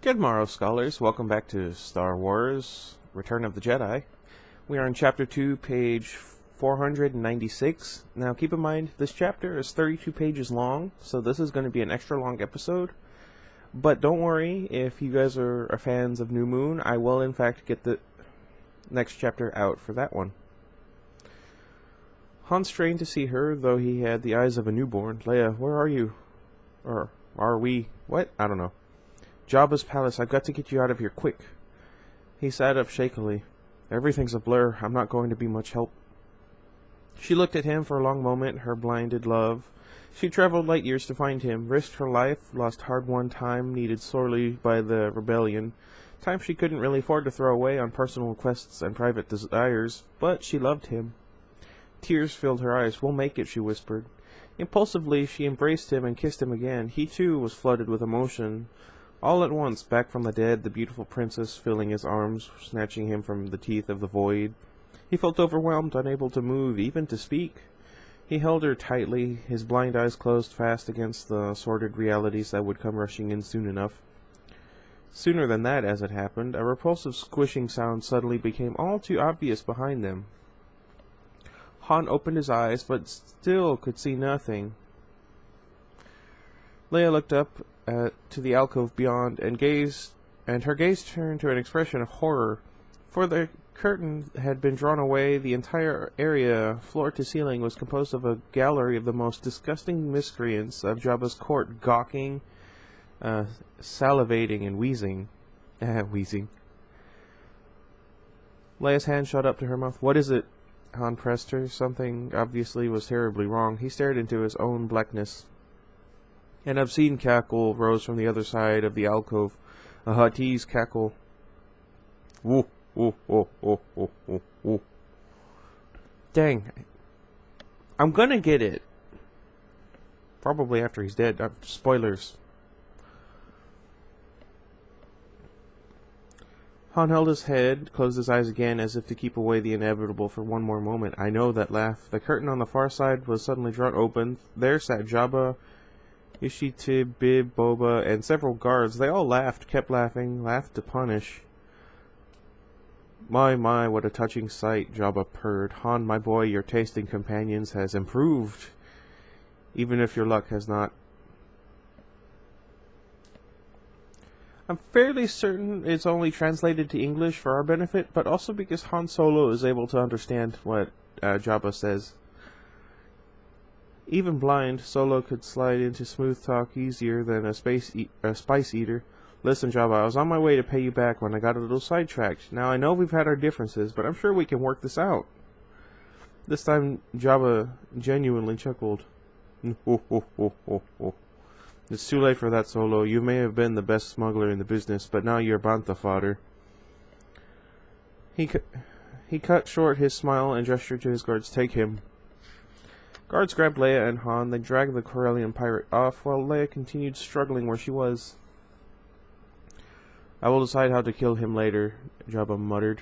Good morrow, scholars. Welcome back to Star Wars Return of the Jedi. We are in Chapter 2, page 496. Now, keep in mind, this chapter is 32 pages long, so this is going to be an extra long episode. But don't worry, if you guys are fans of New Moon, I will in fact get the next chapter out for that one. Han strained to see her, though he had the eyes of a newborn. Leia, where are you? Or are we? What? I don't know. Jabba's palace. I've got to get you out of here, quick. He sat up shakily. Everything's a blur. I'm not going to be much help. She looked at him for a long moment, her blinded love. She traveled light years to find him, risked her life, lost hard-won time needed sorely by the rebellion, time she couldn't really afford to throw away on personal quests and private desires, but she loved him. Tears filled her eyes. We'll make it, she whispered. Impulsively, she embraced him and kissed him again. He, too, was flooded with emotion. All at once, back from the dead, the beautiful princess filling his arms, snatching him from the teeth of the void. He felt overwhelmed, unable to move, even to speak. He held her tightly, his blind eyes closed fast against the sordid realities that would come rushing in soon enough. Sooner than that, as it happened, a repulsive squishing sound suddenly became all too obvious behind them. Han opened his eyes, but still could see nothing. Leia looked up to the alcove beyond, and her gaze turned to an expression of horror. For the curtain had been drawn away, the entire area, floor to ceiling, was composed of a gallery of the most disgusting miscreants of Jabba's court, gawking, salivating, and wheezing. Wheezing. Leia's hand shot up to her mouth. What is it? Han pressed her. Something obviously was terribly wrong. He stared into his own blackness. An obscene cackle rose from the other side of the alcove. A Huttese cackle. Woo, woo, woo, woo, woo, woo, woo. Dang. I'm gonna get it. Probably after he's dead. Spoilers. Han held his head, closed his eyes again, as if to keep away the inevitable for one more moment. I know that laugh. The curtain on the far side was suddenly drawn open. There sat Jabba, Ishitib, Bib, Boba, and several guards. They all laughed, kept laughing, laughed to punish. My, what a touching sight, Jabba purred. Han, my boy, your taste in companions has improved, even if your luck has not. I'm fairly certain it's only translated to English for our benefit, but also because Han Solo is able to understand what Jabba says. Even blind, Solo could slide into smooth talk easier than a spice eater. Listen, Jabba, I was on my way to pay you back when I got a little sidetracked. Now, I know we've had our differences, but I'm sure we can work this out. This time, Jabba genuinely chuckled. It's too late for that, Solo. You may have been the best smuggler in the business, but now you're bantha fodder. He cut short his smile and gestured to his guards. Take him. Guards grabbed Leia and Han. They dragged the Corellian pirate off, while Leia continued struggling where she was. I will decide how to kill him later, Jabba muttered.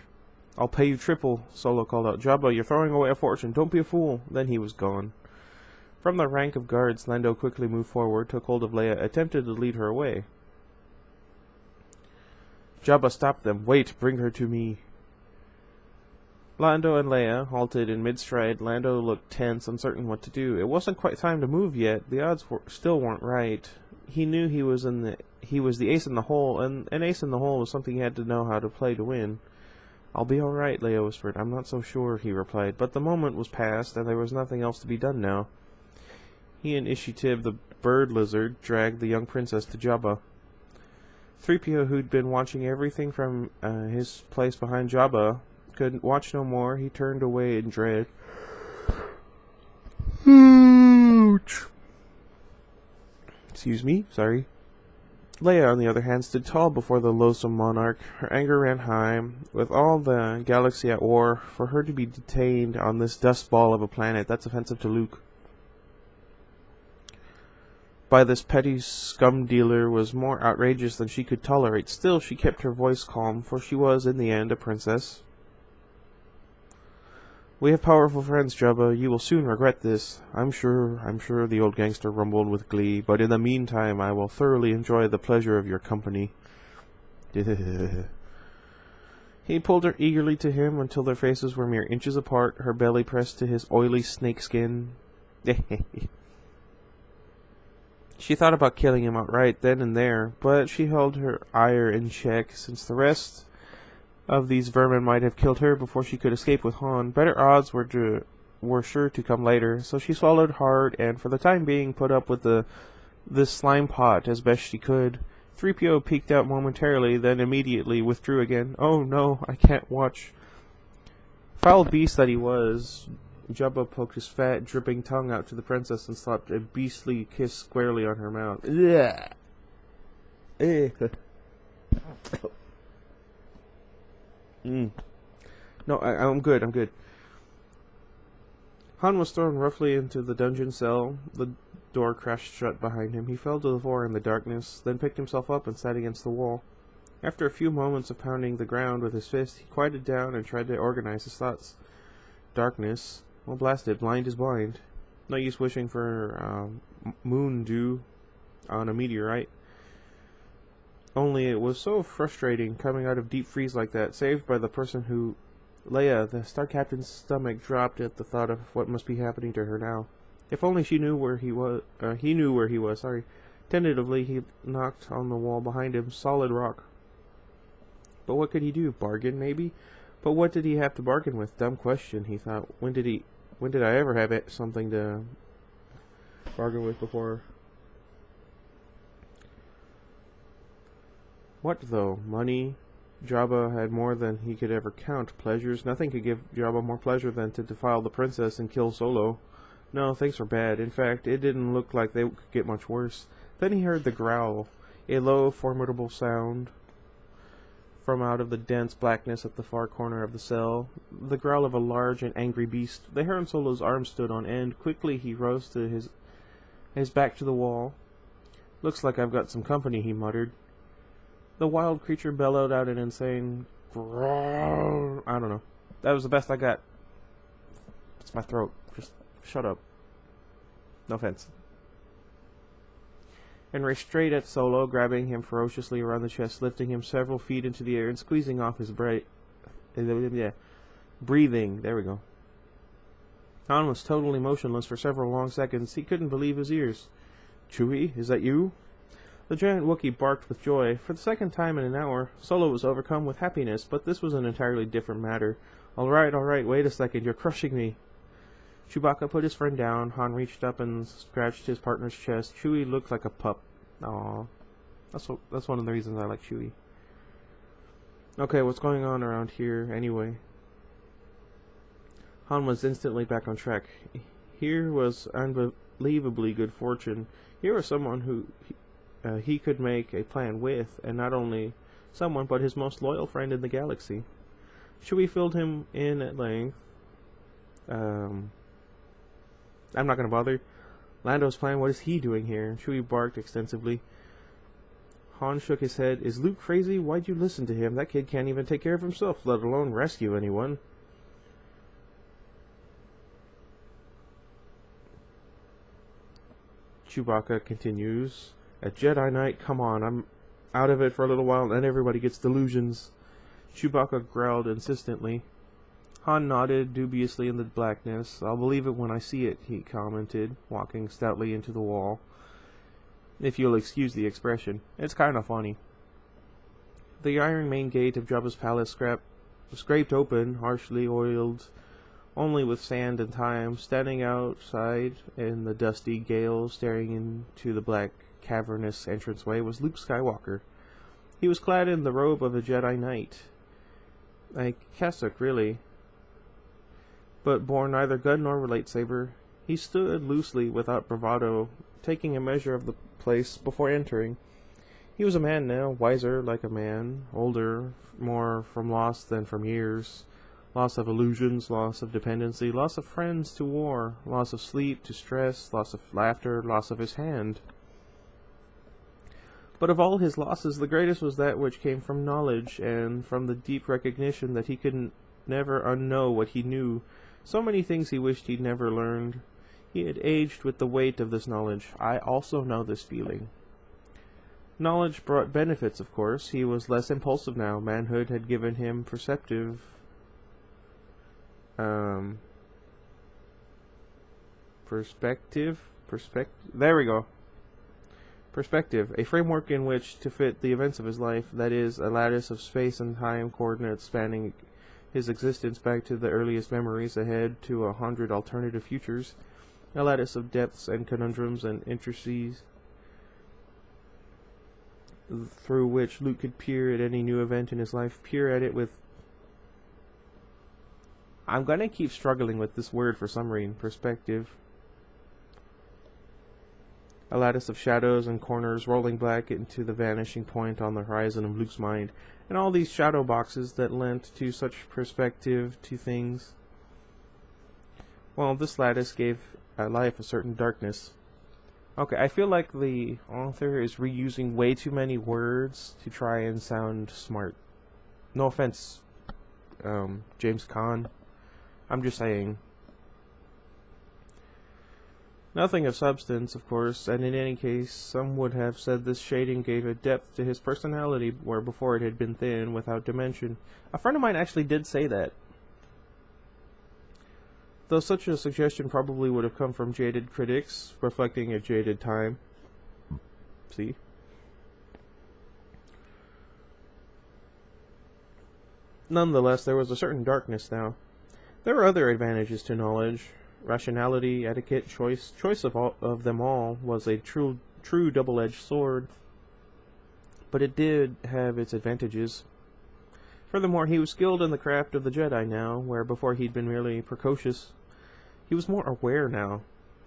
I'll pay you triple, Solo called out. Jabba, you're throwing away a fortune. Don't be a fool. Then he was gone. From the rank of guards, Lando quickly moved forward, took hold of Leia, attempted to lead her away. Jabba stopped them. Wait, bring her to me. Lando and Leia halted in mid-stride. Lando looked tense, uncertain what to do. It wasn't quite time to move yet. The odds still weren't right. He knew he was the ace in the hole, and an ace in the hole was something he had to know how to play to win. I'll be all right, Leia whispered. I'm not so sure, he replied. But the moment was past, and there was nothing else to be done now. He and Ishitib, the bird lizard, dragged the young princess to Jabba. 3PO, who'd been watching everything from his place behind Jabba, could watch no more. He turned away in dread. Ouch. Excuse me, sorry. Leia, on the other hand, stood tall before the loathsome monarch. Her anger ran high. With all the galaxy at war, for her to be detained on this dust ball of a planet, that's offensive to Luke. By this petty scum dealer was more outrageous than she could tolerate. Still, she kept her voice calm, for she was, in the end, a princess. We have powerful friends, Jabba. You will soon regret this. I'm sure, the old gangster rumbled with glee. But in the meantime, I will thoroughly enjoy the pleasure of your company. He pulled her eagerly to him until their faces were mere inches apart, her belly pressed to his oily snakeskin. She thought about killing him outright then and there, but she held her ire in check, since the rest of these vermin might have killed her before she could escape with Han. Better odds were sure to come later, so she swallowed hard and, for the time being, put up with this slime pot as best she could. 3PO peeked out momentarily, then immediately withdrew again. Oh no, I can't watch. Foul beast that he was, Jabba poked his fat, dripping tongue out to the princess and slapped a beastly kiss squarely on her mouth. No, I'm good, I'm good. Han was thrown roughly into the dungeon cell. The door crashed shut behind him. He fell to the floor in the darkness, then picked himself up and sat against the wall. After a few moments of pounding the ground with his fist, he quieted down and tried to organize his thoughts. Darkness. Well, blast it, blind is blind. No use wishing for moon dew on a meteorite. Only it was so frustrating coming out of deep freeze like that, saved by the person who... Leia, the Star Captain's stomach dropped at the thought of what must be happening to her now. If only she knew where he was. He knew where he was, sorry. Tentatively, he knocked on the wall behind him, solid rock. But what could he do? Bargain, maybe? But what did he have to bargain with? Dumb question, he thought. When did I ever have something to bargain with before? What, though? Money? Jabba had more than he could ever count. Pleasures? Nothing could give Jabba more pleasure than to defile the princess and kill Solo. No, things were bad. In fact, it didn't look like they could get much worse. Then he heard the growl, a low, formidable sound from out of the dense blackness at the far corner of the cell. The growl of a large and angry beast. The Han Solo's arms stood on end. Quickly he rose to his back to the wall. Looks like I've got some company, he muttered. The wild creature bellowed out an insane growl. I don't know. That was the best I got. It's my throat. Just shut up. No offense. And raced straight at Solo, grabbing him ferociously around the chest, lifting him several feet into the air and squeezing off his breathing. There we go. Han was totally motionless for several long seconds. He couldn't believe his ears. Chewie, is that you? The giant Wookiee barked with joy. For the second time in an hour, Solo was overcome with happiness, but this was an entirely different matter. All right, wait a second, you're crushing me. Chewbacca put his friend down. Han reached up and scratched his partner's chest. Chewie looked like a pup. Aww. That's one of the reasons I like Chewie. Okay, what's going on around here, anyway? Han was instantly back on track. Here was unbelievably good fortune. Here was someone who he could make a plan with, and not only someone, but his most loyal friend in the galaxy. Chewie filled him in at length. I'm not going to bother. Lando's plan, what is he doing here? Chewie barked extensively. Han shook his head. Is Luke crazy? Why'd you listen to him? That kid can't even take care of himself, let alone rescue anyone. Chewbacca continues. At Jedi Knight, come on, I'm out of it for a little while, and then everybody gets delusions. Chewbacca growled insistently. Han nodded dubiously in the blackness. I'll believe it when I see it, he commented, walking stoutly into the wall. If you'll excuse the expression. It's kind of funny. The iron main gate of Jabba's palace scraped open, harshly oiled, only with sand and time. Standing outside in the dusty gale, staring into the black, cavernous entranceway, was Luke Skywalker. He was clad in the robe of a Jedi Knight. A cassock, really, but bore neither gun nor lightsaber. He stood loosely, without bravado, taking a measure of the place before entering. He was a man now, wiser like a man, older, more from loss than from years. Loss of illusions, loss of dependency, loss of friends to war, loss of sleep to stress, loss of laughter, loss of his hand. But of all his losses, the greatest was that which came from knowledge, and from the deep recognition that he could never unknow what he knew. So many things he wished he'd never learned. He had aged with the weight of this knowledge. I also know this feeling. Knowledge brought benefits, of course. He was less impulsive now. Manhood had given him there we go. Perspective, a framework in which to fit the events of his life, that is, a lattice of space and time coordinates spanning his existence back to the earliest memories ahead to 100 alternative futures, a lattice of depths and conundrums and intricacies through which Luke could peer at any new event in his life, peer at it with... I'm gonna keep struggling with this word for some reason. Perspective. A lattice of shadows and corners rolling back into the vanishing point on the horizon of Luke's mind, and all these shadow boxes that lent to such perspective to things. Well, this lattice gave life a certain darkness. Okay, I feel like the author is reusing way too many words to try and sound smart. No offense, James Caan. I'm just saying. Nothing of substance, of course, and in any case, some would have said this shading gave a depth to his personality where before it had been thin, without dimension. A friend of mine actually did say that. Though such a suggestion probably would have come from jaded critics, reflecting a jaded time. See? Nonetheless, there was a certain darkness now. There were other advantages to knowledge. Rationality, etiquette, choice of them all was a true double-edged sword. But it did have its advantages. Furthermore, he was skilled in the craft of the Jedi now, where before he'd been merely precocious. He was more aware now.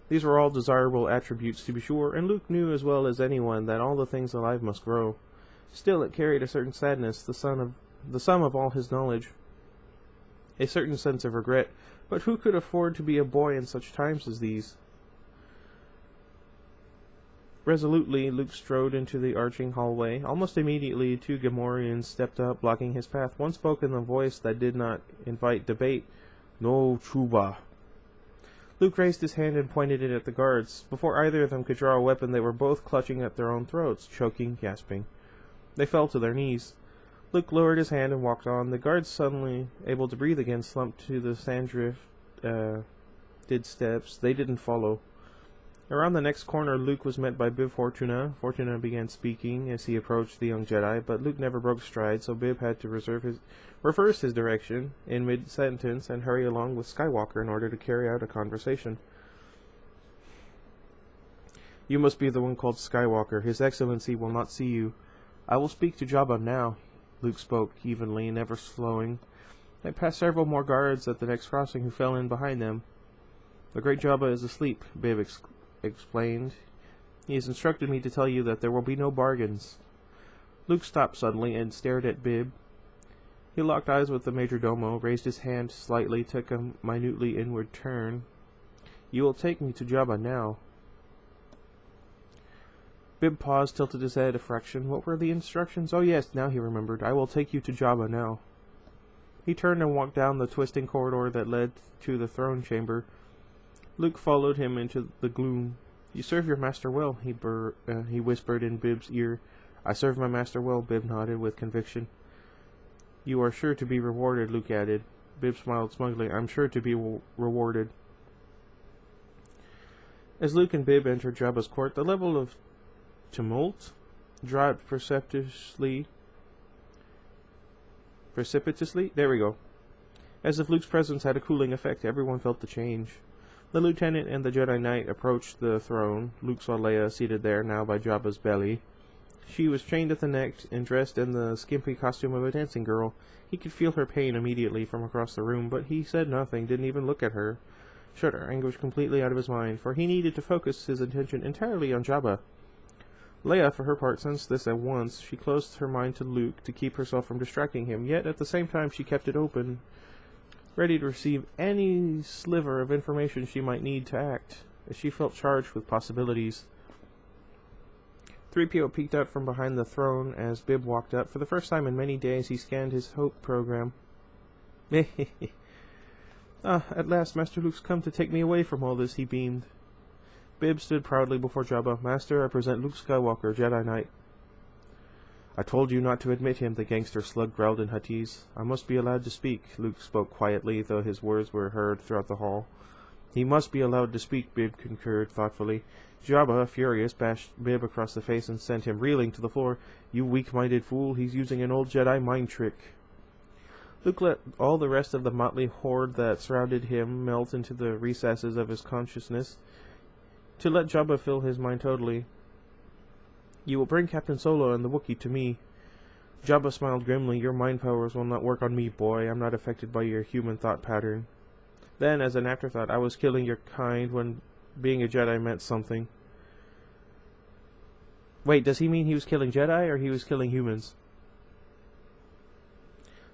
These were all desirable attributes, to be sure, and Luke knew as well as anyone that all the things alive must grow. Still, it carried a certain sadness, the sum of all his knowledge. A certain sense of regret. But who could afford to be a boy in such times as these? Resolutely, Luke strode into the arching hallway. Almost immediately, 2 Gamorreans stepped up, blocking his path. One spoke in a voice that did not invite debate. "No Chuba." Luke raised his hand and pointed it at the guards. Before either of them could draw a weapon, they were both clutching at their own throats, choking, gasping. They fell to their knees. Luke lowered his hand and walked on. The guards, suddenly able to breathe again, slumped to the sandrift, did steps. They didn't follow. Around the next corner, Luke was met by Bib Fortuna. Fortuna began speaking as he approached the young Jedi, but Luke never broke stride, so Bib had to reverse his direction in mid-sentence and hurry along with Skywalker in order to carry out a conversation. "You must be the one called Skywalker. His Excellency will not see you. I will speak to Jabba now." Luke spoke evenly, never slowing. They passed several more guards at the next crossing who fell in behind them. "The great Jabba is asleep," Bib explained. "He has instructed me to tell you that there will be no bargains." Luke stopped suddenly and stared at Bib. He locked eyes with the Majordomo, raised his hand slightly, took a minutely inward turn. "You will take me to Jabba now." Bib paused, tilted his head a fraction. What were the instructions? Oh yes, now he remembered. "I will take you to Jabba now." He turned and walked down the twisting corridor that led to the throne chamber. Luke followed him into the gloom. "You serve your master well," he whispered in Bib's ear. "I serve my master well," Bib nodded with conviction. "You are sure to be rewarded," Luke added. Bib smiled smugly. "I'm sure to be rewarded." As Luke and Bib entered Jabba's court, the level of tumult dropped precipitously. There we go. As if Luke's presence had a cooling effect, everyone felt the change. The lieutenant and the Jedi Knight approached the throne. Luke saw Leia seated there, now by Jabba's belly. She was chained at the neck and dressed in the skimpy costume of a dancing girl. He could feel her pain immediately from across the room, but he said nothing, didn't even look at her. Shut her anguish completely out of his mind, for he needed to focus his attention entirely on Jabba. Leia, for her part, sensed this at once. She closed her mind to Luke to keep herself from distracting him, yet at the same time she kept it open, ready to receive any sliver of information she might need to act, as she felt charged with possibilities. 3PO peeked out from behind the throne as Bib walked up. For the first time in many days he scanned his Hope program. At last Master Luke's come to take me away from all this, he beamed. Bib stood proudly before Jabba. "Master, I present Luke Skywalker, Jedi Knight." I told you not to admit him, the gangster slug growled in Huttese. I must be allowed to speak. Luke spoke quietly, though his words were heard throughout the hall. He must be allowed to speak, Bib concurred thoughtfully. Jabba, furious, bashed Bib across the face and sent him reeling to the floor. You weak-minded fool, he's using an old Jedi mind trick. Luke let all the rest of the motley horde that surrounded him melt into the recesses of his consciousness, to let Jabba fill his mind totally. You will bring Captain Solo and the Wookiee to me. Jabba smiled grimly. Your mind powers will not work on me, boy. I'm not affected by your human thought pattern. Then, as an afterthought, I was killing your kind when being a Jedi meant something. Wait, does he mean he was killing Jedi, or he was killing humans?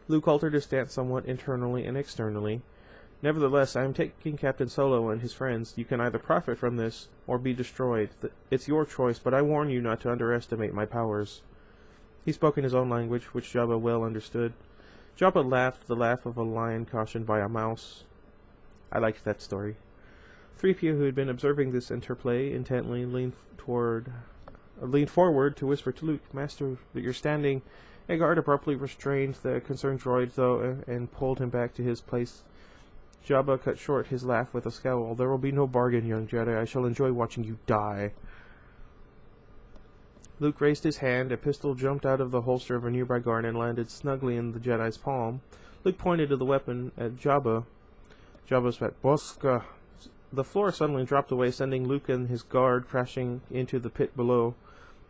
Luke altered his stance somewhat internally and externally. Nevertheless, I am taking Captain Solo and his friends. You can either profit from this, or be destroyed. It's your choice, but I warn you not to underestimate my powers. He spoke in his own language, which Jabba well understood. Jabba laughed, the laugh of a lion cautioned by a mouse. I liked that story. 3PO, who had been observing this interplay intently, leaned forward to whisper to Luke, Master, that you're standing. A guard abruptly restrained the concerned droid, though, and pulled him back to his place. Jabba cut short his laugh with a scowl. There will be no bargain, young Jedi. I shall enjoy watching you die. Luke raised his hand. A pistol jumped out of the holster of a nearby guard and landed snugly in the Jedi's palm. Luke pointed to the weapon at Jabba. Jabba spat, Bosca. The floor suddenly dropped away, sending Luke and his guard crashing into the pit below.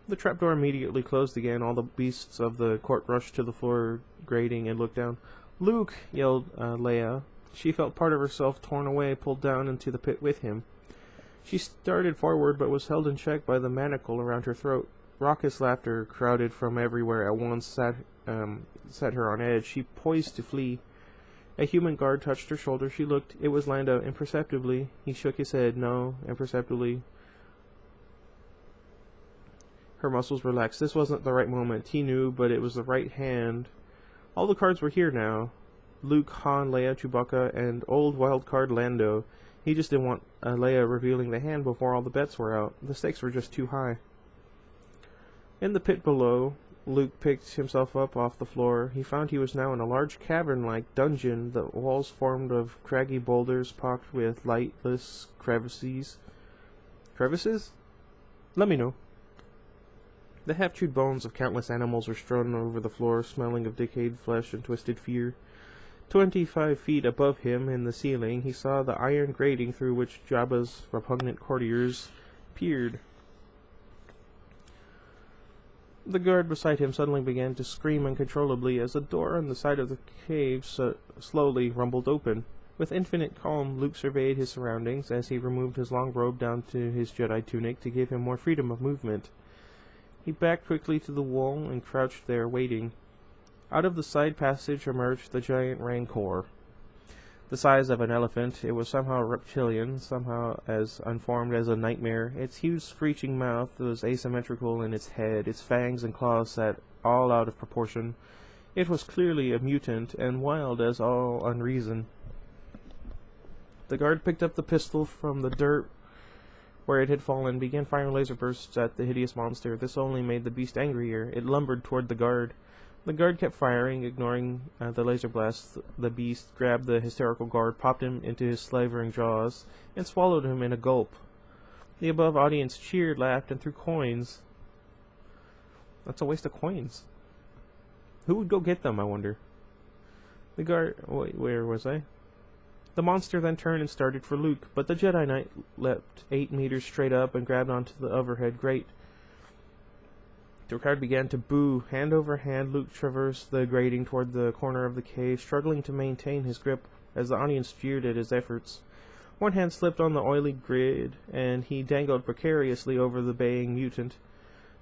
The trapdoor immediately closed again. All the beasts of the court rushed to the floor grating and looked down. Luke! Yelled Leia. She felt part of herself torn away, pulled down into the pit with him. She started forward, but was held in check by the manacle around her throat. Raucous laughter crowded from everywhere at once, set her on edge. She poised to flee. A human guard touched her shoulder. She looked. It was Lando, imperceptibly. He shook his head. No, imperceptibly. Her muscles relaxed. This wasn't the right moment. He knew, but it was the right hand. All the cards were here now. Luke, Han, Leia, Chewbacca, and old wildcard Lando. He just didn't want Leia revealing the hand before all the bets were out. The stakes were just too high. In the pit below, Luke picked himself up off the floor. He found he was now in a large cavern-like dungeon, the walls formed of craggy boulders pocked with lightless crevices. Crevices? Let me know. The half-chewed bones of countless animals were strewn over the floor, smelling of decayed flesh and twisted fear. 25 feet above him, in the ceiling, he saw the iron grating through which Jabba's repugnant courtiers peered. The guard beside him suddenly began to scream uncontrollably as the door on the side of the cave slowly rumbled open. With infinite calm, Luke surveyed his surroundings as he removed his long robe down to his Jedi tunic to give him more freedom of movement. He backed quickly to the wall and crouched there, waiting. Out of the side passage emerged the giant Rancor. The size of an elephant, it was somehow reptilian, somehow as unformed as a nightmare. Its huge screeching mouth was asymmetrical in its head. Its fangs and claws sat all out of proportion. It was clearly a mutant, and wild as all unreason. The guard picked up the pistol from the dirt where it had fallen, began firing laser bursts at the hideous monster. This only made the beast angrier. It lumbered toward the guard. The guard kept firing, ignoring the laser blasts. The beast grabbed the hysterical guard, popped him into his slavering jaws, and swallowed him in a gulp. The above audience cheered, laughed, and threw coins. That's a waste of coins. Who would go get them, I wonder? The guard... Wait, where was I? The monster then turned and started for Luke, but the Jedi Knight leapt 8 meters straight up and grabbed onto the overhead grate. The crowd began to boo. Hand over hand, Luke traversed the grating toward the corner of the cave, struggling to maintain his grip as the audience jeered at his efforts. One hand slipped on the oily grid, and he dangled precariously over the baying mutant.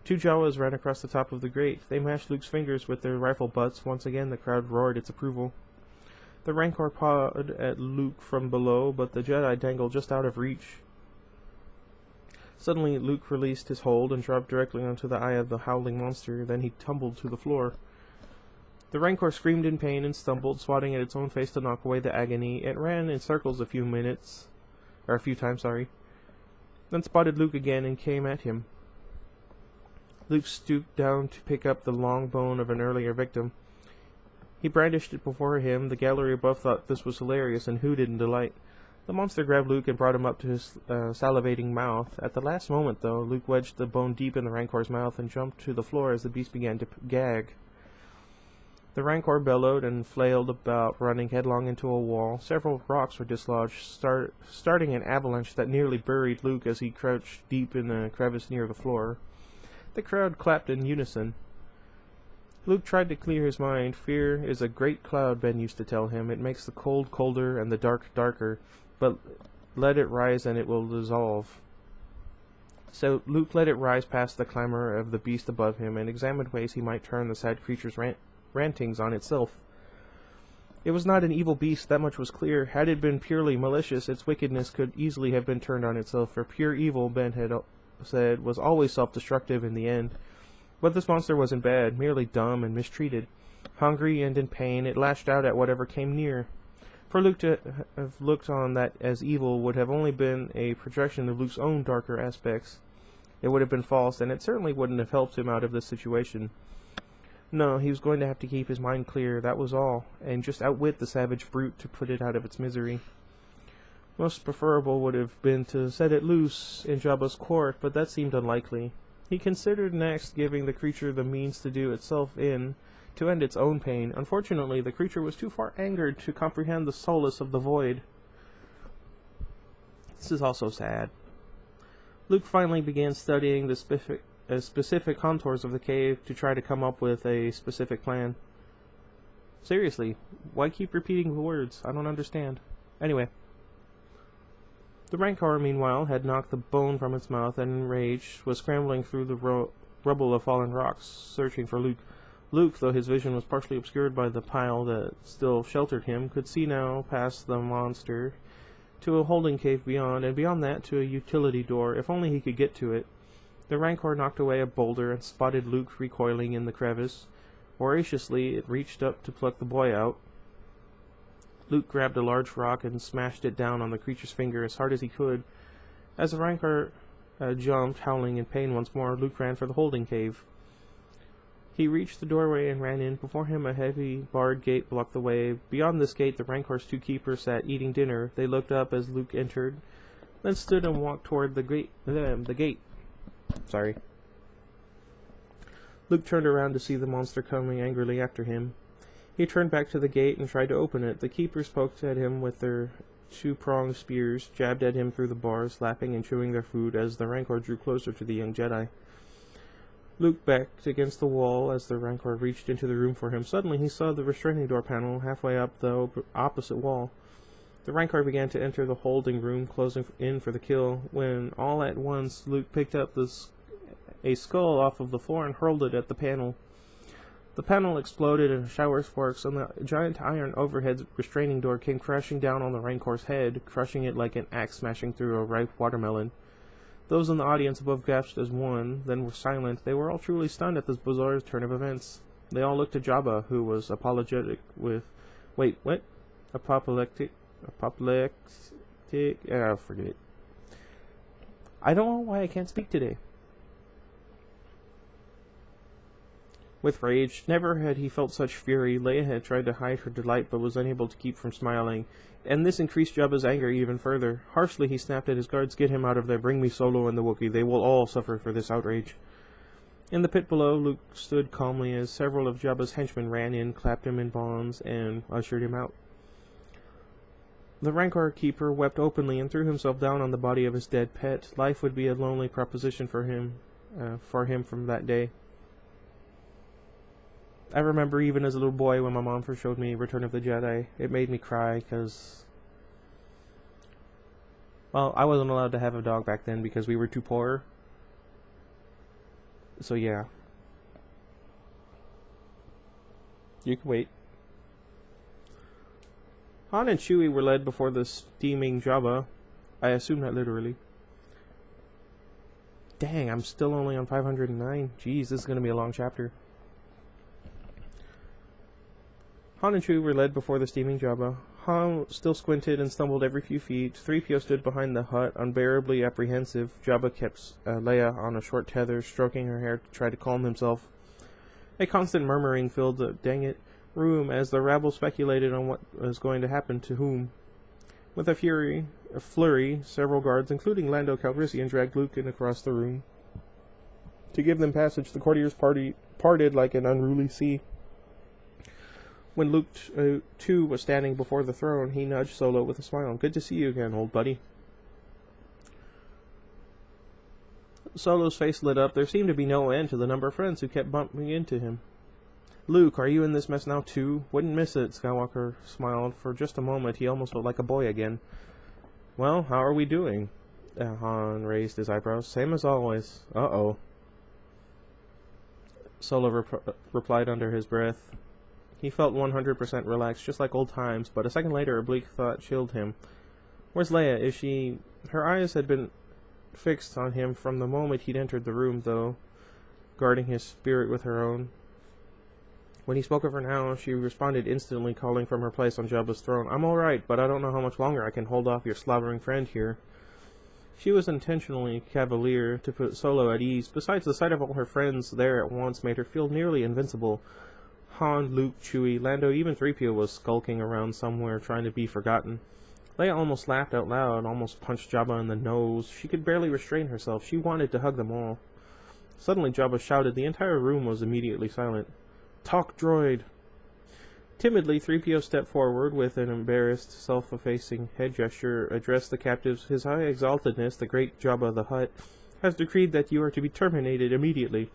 2 Jawas ran across the top of the grate. They mashed Luke's fingers with their rifle butts. Once again, the crowd roared its approval. The Rancor pawed at Luke from below, but the Jedi dangled just out of reach. Suddenly, Luke released his hold and dropped directly onto the eye of the howling monster. Then he tumbled to the floor. The Rancor screamed in pain and stumbled, swatting at its own face to knock away the agony. It ran in circles a few times, then spotted Luke again and came at him. Luke stooped down to pick up the long bone of an earlier victim. He brandished it before him. The gallery above thought this was hilarious and hooted in delight. The monster grabbed Luke and brought him up to his salivating mouth. At the last moment, though, Luke wedged the bone deep in the Rancor's mouth and jumped to the floor as the beast began to gag. The Rancor bellowed and flailed about, running headlong into a wall. Several rocks were dislodged, starting an avalanche that nearly buried Luke as he crouched deep in a crevice near the floor. The crowd clapped in unison. Luke tried to clear his mind. Fear is a great cloud, Ben used to tell him. It makes the cold colder and the dark darker, but let it rise and it will dissolve. So Luke let it rise past the clamor of the beast above him and examined ways he might turn the sad creature's rantings on itself. It was not an evil beast, that much was clear. Had it been purely malicious, its wickedness could easily have been turned on itself, for pure evil, Ben had said, was always self-destructive in the end. But this monster wasn't bad, merely dumb and mistreated. Hungry and in pain, it lashed out at whatever came near. For Luke to have looked on that as evil would have only been a projection of Luke's own darker aspects. It would have been false, and it certainly wouldn't have helped him out of this situation. No, he was going to have to keep his mind clear, that was all, and just outwit the savage brute to put it out of its misery. Most preferable would have been to set it loose in Jabba's court, but that seemed unlikely. He considered next giving the creature the means to do itself in, to end its own pain. Unfortunately, the creature was too far angered to comprehend the solace of the void. This is also sad. Luke finally began studying the specific contours of the cave to try to come up with a specific plan. Seriously, why keep repeating the words? I don't understand. Anyway. The Rancor, meanwhile, had knocked the bone from its mouth and, enraged, was scrambling through the rubble of fallen rocks, searching for Luke. Luke, though his vision was partially obscured by the pile that still sheltered him, could see now past the monster to a holding cave beyond, and beyond that to a utility door, if only he could get to it. The Rancor knocked away a boulder and spotted Luke recoiling in the crevice. Voraciously, it reached up to pluck the boy out. Luke grabbed a large rock and smashed it down on the creature's finger as hard as he could. As the Rancor jumped, howling in pain once more, Luke ran for the holding cave. He reached the doorway and ran in. Before him, a heavy barred gate blocked the way. Beyond this gate, the Rancor's two keepers sat eating dinner. They looked up as Luke entered, then stood and walked toward the gate. Sorry. Luke turned around to see the monster coming angrily after him. He turned back to the gate and tried to open it. The keepers poked at him with their two-pronged spears, jabbed at him through the bars, laughing and chewing their food as the Rancor drew closer to the young Jedi. Luke backed against the wall as the Rancor reached into the room for him. Suddenly he saw the restraining door panel halfway up the opposite wall. The Rancor began to enter the holding room, closing in for the kill, when all at once Luke picked up a skull off of the floor and hurled it at the panel. The panel exploded in a shower of sparks, and the giant iron overhead restraining door came crashing down on the Rancor's head, crushing it like an axe smashing through a ripe watermelon. Those in the audience above gasped as one, then were silent. They were all truly stunned at this bizarre turn of events. They all looked at Jabba, who was apologetic with... Wait, what? Apoplectic? Forget it. I don't know why I can't speak today. With rage, never had he felt such fury. Leia had tried to hide her delight, but was unable to keep from smiling, and this increased Jabba's anger even further. Harshly he snapped at his guards, "Get him out of there, bring me Solo and the Wookiee. They will all suffer for this outrage." In the pit below, Luke stood calmly as several of Jabba's henchmen ran in, clapped him in bonds, and ushered him out. The Rancor keeper wept openly and threw himself down on the body of his dead pet. Life would be a lonely proposition for him from that day. I remember even as a little boy when my mom first showed me Return of the Jedi, it made me cry because, well, I wasn't allowed to have a dog back then because we were too poor. So yeah. You can wait. Han and Chewie were led before the steaming Jabba. I assume that literally. Dang, I'm still only on 509. Jeez, this is going to be a long chapter. Han and Chewie were led before the steaming Jabba. Han still squinted and stumbled every few feet. 3PO stood behind the hut, unbearably apprehensive. Jabba kept Leia on a short tether, stroking her hair to try to calm himself. A constant murmuring filled the room as the rabble speculated on what was going to happen to whom. With a flurry, several guards, including Lando Calrissian, dragged Luke in across the room. To give them passage, the courtiers parted like an unruly sea. When Luke, too, was standing before the throne, he nudged Solo with a smile. "Good to see you again, old buddy." Solo's face lit up. There seemed to be no end to the number of friends who kept bumping into him. "Luke, are you in this mess now, too?" "Wouldn't miss it," Skywalker smiled. For just a moment, he almost felt like a boy again. "Well, how are we doing?" Han raised his eyebrows. "Same as always." "Uh-oh." Solo replied under his breath. He felt 100% relaxed, just like old times, but a second later a bleak thought chilled him. "Where's Leia? Is she—" Her eyes had been fixed on him from the moment he'd entered the room, though, guarding his spirit with her own. When he spoke of her now, she responded instantly, calling from her place on Jabba's throne. "I'm all right, but I don't know how much longer I can hold off your slobbering friend here." She was intentionally cavalier to put Solo at ease. Besides, the sight of all her friends there at once made her feel nearly invincible. Han, Luke, Chewie, Lando, even 3PO was skulking around somewhere, trying to be forgotten. Leia almost laughed out loud, almost punched Jabba in the nose. She could barely restrain herself. She wanted to hug them all. Suddenly Jabba shouted. The entire room was immediately silent. "Talk, droid!" Timidly, 3PO stepped forward with an embarrassed, self-effacing head gesture, addressed the captives. "His High Exaltedness, the great Jabba the Hutt, has decreed that you are to be terminated immediately."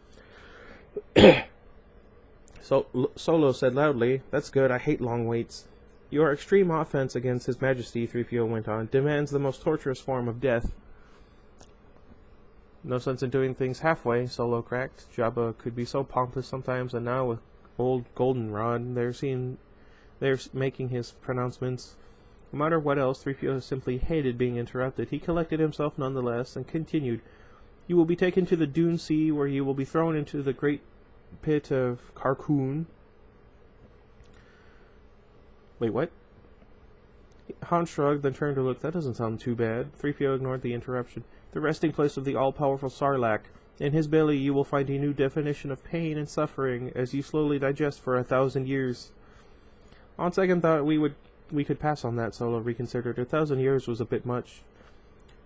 Solo said loudly, "That's good, I hate long waits." "Your extreme offense against His Majesty," 3PO went on, "demands the most torturous form of death." "No sense in doing things halfway," Solo cracked. Jabba could be so pompous sometimes, and now with old Goldenrod, they're making his pronouncements. No matter what else, 3PO simply hated being interrupted. He collected himself nonetheless and continued, "You will be taken to the Dune Sea, where you will be thrown into the great pit of Carkoon." "Wait, what?" Han shrugged, then turned to look. "That doesn't sound too bad." 3PO ignored the interruption. "The resting place of the all-powerful Sarlacc. In his belly you will find a new definition of pain and suffering as you slowly digest for 1,000 years. On second thought, we could pass on that, Solo reconsidered. 1,000 years was a bit much.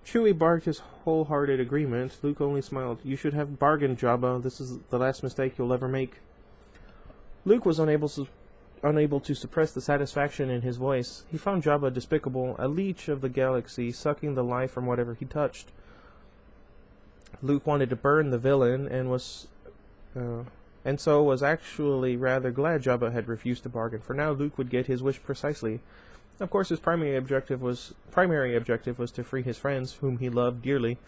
Chewie barked his wholehearted agreement. Luke only smiled. "You should have bargained, Jabba. This is the last mistake you'll ever make." Luke was unable to suppress the satisfaction in his voice. He found Jabba despicable, a leech of the galaxy, sucking the life from whatever he touched. Luke wanted to burn the villain, and so was actually rather glad Jabba had refused to bargain, for now Luke would get his wish precisely. Of course, his primary objective was to free his friends, whom he loved dearly.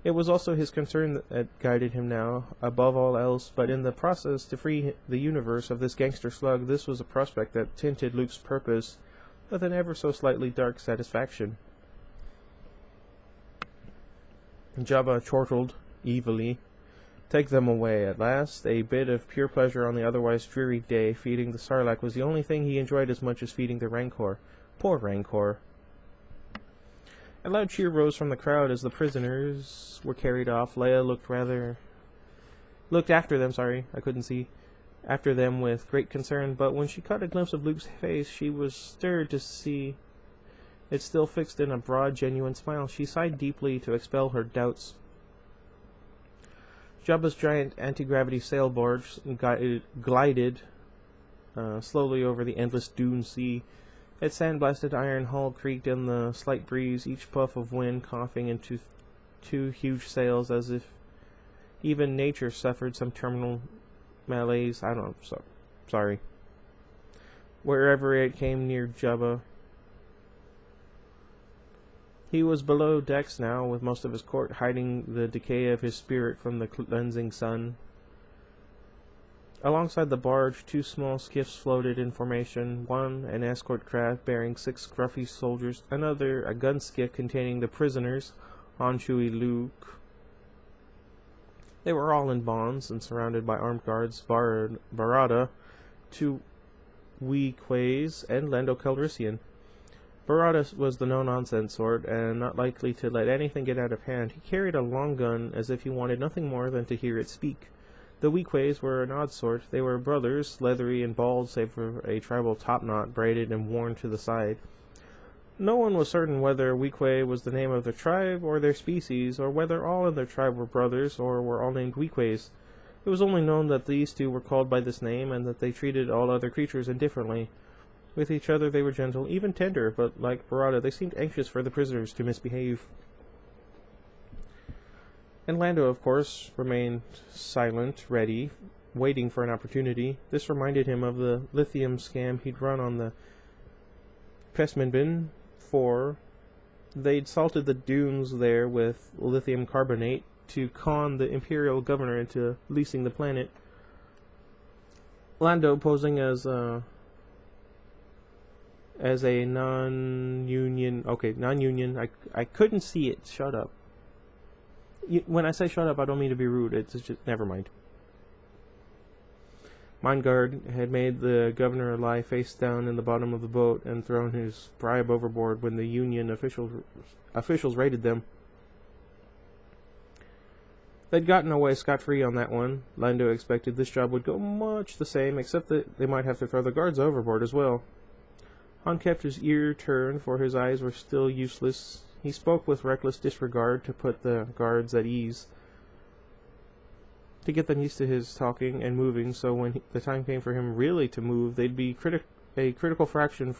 It was also his concern that guided him now, above all else, but in the process to free the universe of this gangster slug, this was a prospect that tinted Luke's purpose with an ever so slightly dark satisfaction. Jabba chortled evilly. "Take them away." At last, a bit of pure pleasure on the otherwise dreary day. Feeding the Sarlacc was the only thing he enjoyed as much as feeding the Rancor. Poor Rancor. A loud cheer rose from the crowd as the prisoners were carried off. Leia looked after them with great concern, but when she caught a glimpse of Luke's face, she was stirred to see it still fixed in a broad, genuine smile. She sighed deeply to expel her doubts. Jabba's giant anti-gravity sailboard glided slowly over the endless dune sea. Its sandblasted iron hull creaked in the slight breeze, each puff of wind coughing into two huge sails as if even nature suffered some terminal malaise. Sorry. Wherever it came near Jabba. He was below decks now, with most of his court hiding the decay of his spirit from the cleansing sun. Alongside the barge, two small skiffs floated in formation, one an escort craft bearing 6 scruffy soldiers, another a gun skiff containing the prisoners, Han, Chewie, Luke. They were all in bonds and surrounded by armed guards. Barada, to Weequays and Lando Calrissian. Barada was the no-nonsense sort, and not likely to let anything get out of hand. He carried a long gun as if he wanted nothing more than to hear it speak. The Weequays were an odd sort. They were brothers, leathery and bald, save for a tribal topknot braided and worn to the side. No one was certain whether Weequay was the name of their tribe or their species, or whether all in their tribe were brothers or were all named Weequays. It was only known that these two were called by this name, and that they treated all other creatures indifferently. With each other they were gentle, even tender, but like Barada, they seemed anxious for the prisoners to misbehave. And Lando, of course, remained silent, ready, waiting for an opportunity. This reminded him of the lithium scam he'd run on the Pesmanbin, for they'd salted the dunes there with lithium carbonate to con the Imperial governor into leasing the planet. Lando, posing as a non-union... Okay, non-union. I couldn't see it. Shut up. When I say shut up, I don't mean to be rude. It's just... Never mind. Mindguard had made the governor lie face down in the bottom of the boat and thrown his bribe overboard when the Union officials raided them. They'd gotten away scot-free on that one. Lando expected this job would go much the same, except that they might have to throw the guards overboard as well. Han kept his ear turned, for his eyes were still useless. He spoke with reckless disregard to put the guards at ease, to get them used to his talking and moving, so when the time came for him really to move, they'd be a critical fraction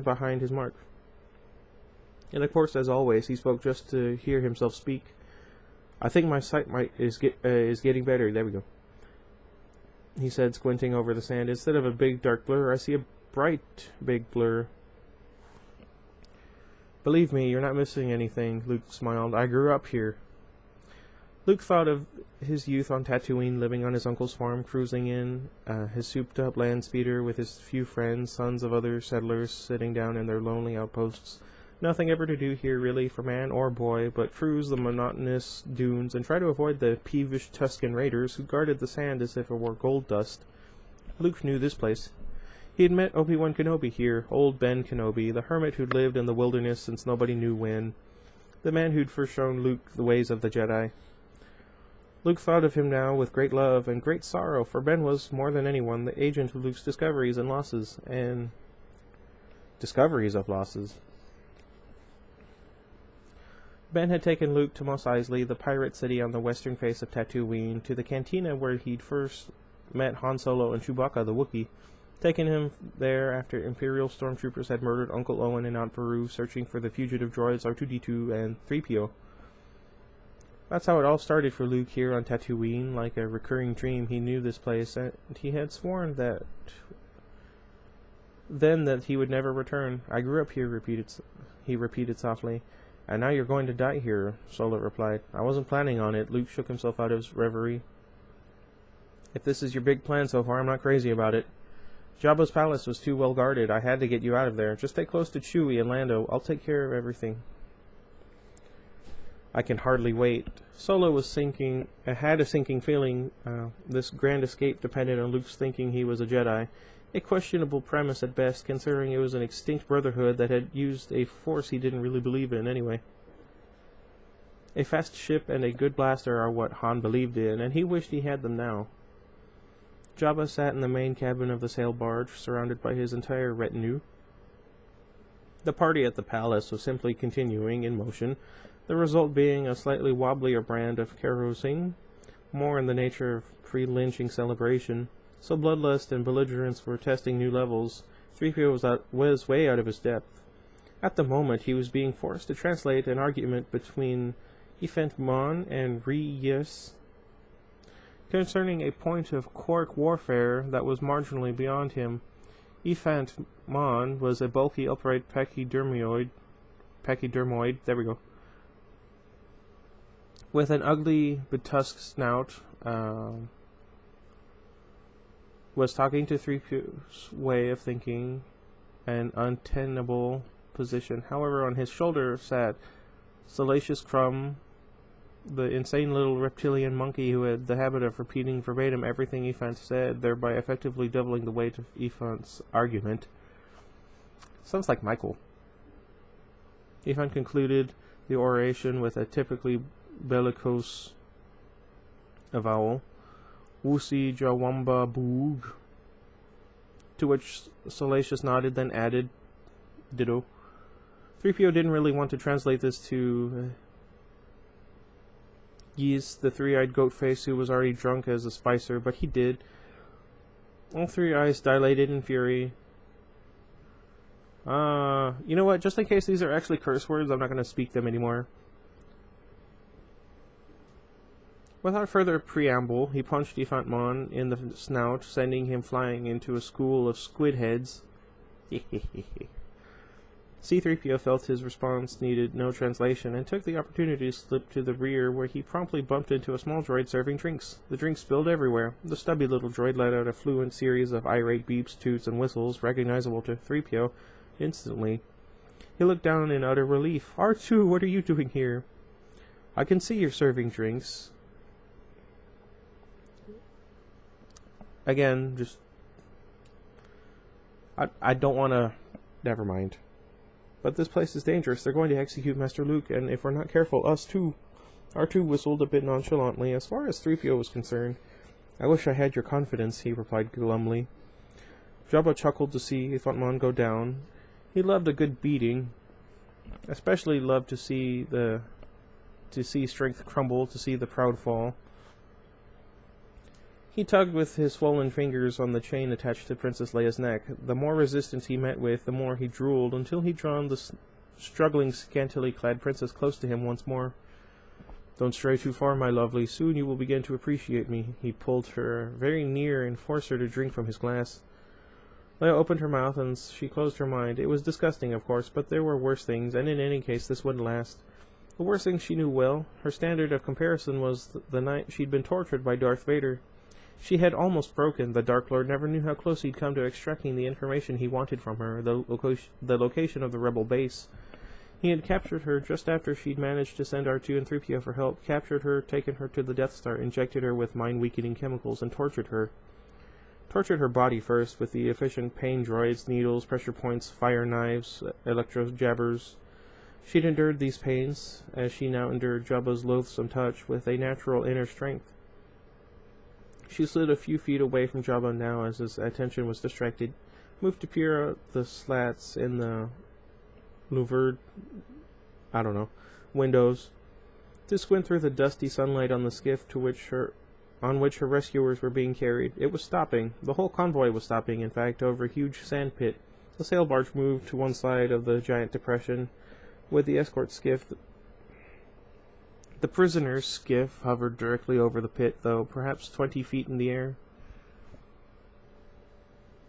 behind his mark. And of course, as always, he spoke just to hear himself speak. I think my sight is getting better. There we go. He said, squinting over the sand. Instead of a big dark blur, I see a bright big blur. Believe me, you're not missing anything, Luke smiled. I grew up here. Luke thought of his youth on Tatooine, living on his uncle's farm, cruising in his souped-up land speeder with his few friends, sons of other settlers, sitting down in their lonely outposts. Nothing ever to do here, really, for man or boy, but cruise the monotonous dunes and try to avoid the peevish Tusken raiders who guarded the sand as if it were gold dust. Luke knew this place. He had met Obi-Wan Kenobi here, old Ben Kenobi, the hermit who'd lived in the wilderness since nobody knew when, the man who'd first shown Luke the ways of the Jedi. Luke thought of him now with great love and great sorrow, for Ben was, more than anyone, the agent of Luke's discoveries and losses, and discoveries of losses. Ben had taken Luke to Mos Eisley, the pirate city on the western face of Tatooine, to the cantina where he'd first met Han Solo and Chewbacca the Wookiee, taken him there after Imperial stormtroopers had murdered Uncle Owen and Aunt Beru, searching for the fugitive droids R2-D2 and 3PO. That's how it all started for Luke here on Tatooine. Like a recurring dream, he knew this place, and he had sworn that he would never return. I grew up here, he repeated softly. And now you're going to die here, Solo replied. I wasn't planning on it. Luke shook himself out of his reverie. If this is your big plan so far, I'm not crazy about it. Jabba's palace was too well guarded. I had to get you out of there. Just stay close to Chewie and Lando. I'll take care of everything. I can hardly wait. Solo was had a sinking feeling this grand escape depended on Luke's thinking he was a Jedi. A questionable premise at best, considering it was an extinct brotherhood that had used a force he didn't really believe in anyway. A fast ship and a good blaster are what Han believed in, and he wished he had them now. Jabba sat in the main cabin of the sail barge, surrounded by his entire retinue. The party at the palace was simply continuing in motion, the result being a slightly wobblier brand of carousing, more in the nature of pre-lynching celebration. So bloodlust and belligerence were testing new levels. 3PO was way out of his depth. At the moment, he was being forced to translate an argument between Ifent Mon and Reyes concerning a point of quark warfare that was marginally beyond him. Ifent Mon was a bulky, upright pachydermoid, there we go, with an ugly, betusked snout, was talking to 3PO's way of thinking, an untenable position. However, on his shoulder sat Salacious Crumb, the insane little reptilian monkey who had the habit of repeating verbatim everything Ifant said, thereby effectively doubling the weight of Ifant's argument. Sounds like Michael. Ifant concluded the oration with a typically bellicose avowal, Wusi Jawamba Boog, to which Salacious nodded, then added, ditto. 3PO didn't really want to translate this to Geese, the three-eyed goat face who was already drunk as a spicer, but he did. All three eyes dilated in fury. You know what? Just in case these are actually curse words, I'm not going to speak them anymore. Without further preamble, he punched Ifant Mon in the snout, sending him flying into a school of squid heads. C-3PO felt his response needed no translation and took the opportunity to slip to the rear, where he promptly bumped into a small droid serving drinks. The drinks spilled everywhere. The stubby little droid let out a fluent series of irate beeps, toots, and whistles, recognizable to 3PO instantly. He looked down in utter relief. R2, what are you doing here? I can see you're serving drinks. Again, just... I don't want to... Never mind. But this place is dangerous. They're going to execute Master Luke, and if we're not careful, us too. R2 whistled a bit nonchalantly. As far as 3PO was concerned, I wish I had your confidence, he replied glumly. Jabba chuckled to see Ifant Mon go down. He loved a good beating, especially loved to see strength crumble, to see the proud fall. He tugged with his swollen fingers on the chain attached to Princess Leia's neck. The more resistance he met with, the more he drooled, until he drawn the struggling, scantily clad princess close to him once more. Don't stray too far, my lovely. Soon you will begin to appreciate me. He pulled her very near and forced her to drink from his glass. Leia opened her mouth, and she closed her mind. It was disgusting, of course, but there were worse things, and in any case this wouldn't last. The worst thing she knew well. Her standard of comparison was the night she'd been tortured by Darth Vader. She had almost broken. The Dark Lord never knew how close he'd come to extracting the information he wanted from her, the location of the rebel base. He had captured her just after she'd managed to send R2 and 3PO for help, captured her, taken her to the Death Star, injected her with mind-weakening chemicals, and tortured her. Tortured her body first with the efficient pain droids, needles, pressure points, fire knives, electro-jabbers. She'd endured these pains, as she now endured Jabba's loathsome touch, with a natural inner strength. She slid a few feet away from Jabba now as his attention was distracted, moved to peer out the slats in the louvered, windows, to squint through the dusty sunlight on the skiff on which her rescuers were being carried. It was stopping. The whole convoy was stopping, in fact, over a huge sand pit. The sail barge moved to one side of the giant depression, with the escort skiff. The prisoner's skiff hovered directly over the pit, though perhaps 20 feet in the air.